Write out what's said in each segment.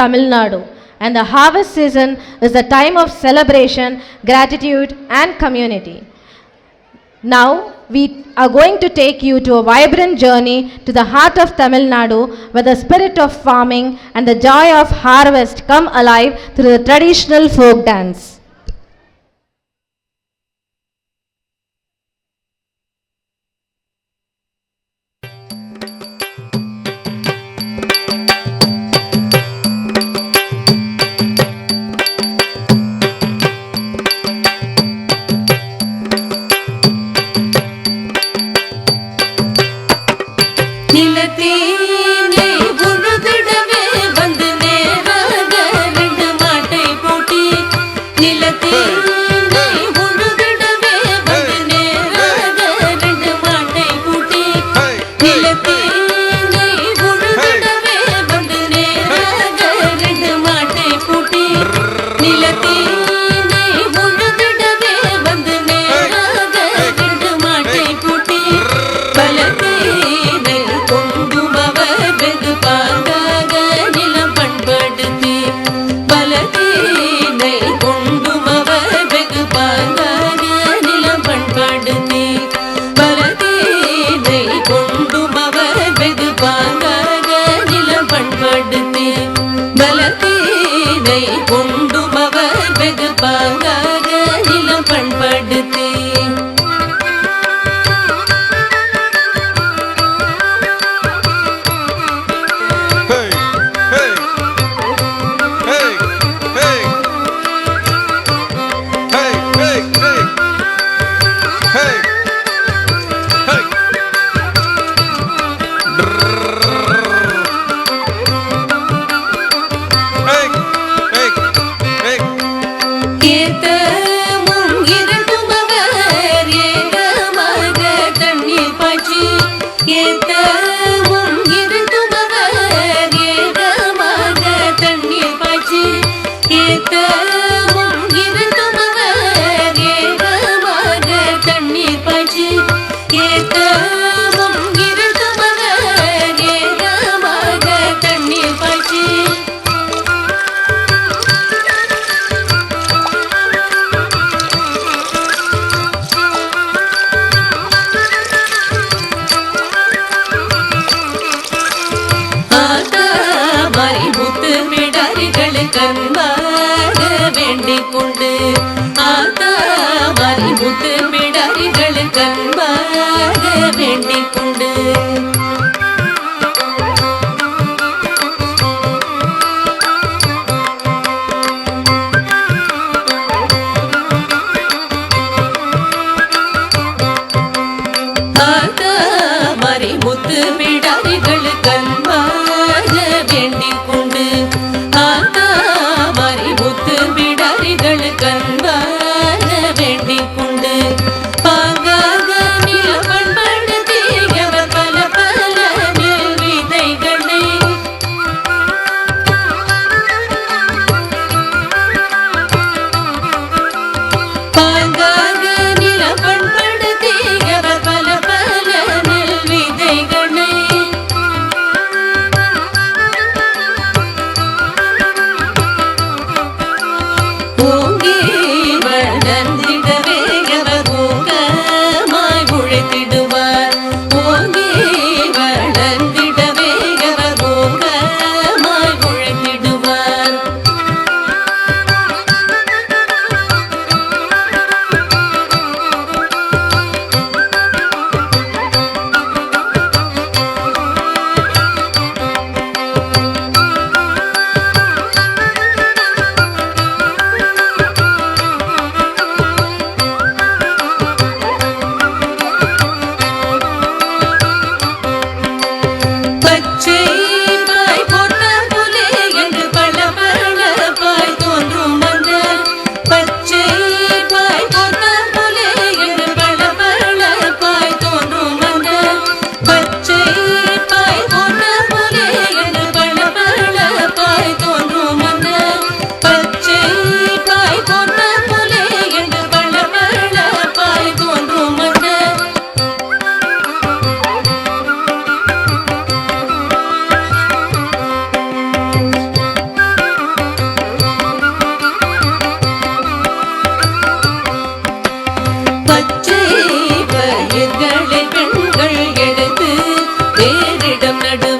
Tamil Nadu. And the harvest season is a time of celebration, gratitude and community. Now we are going to take you to a vibrant journey to the heart of Tamil Nadu, where the spirit of farming and the joy of harvest come alive through the traditional folk dance.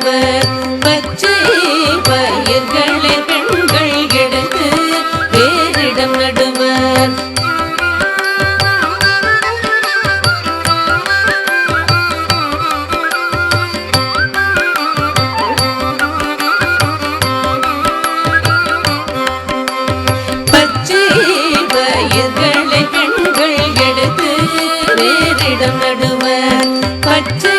நடுவர் பச்சை பயிர்களை பெண்கள் எடுத்து வேறிடம் நடுவர் பச்சை பயிர்களை பெண்கள் எடுத்து வேறிடம் நடுவர் பச்சை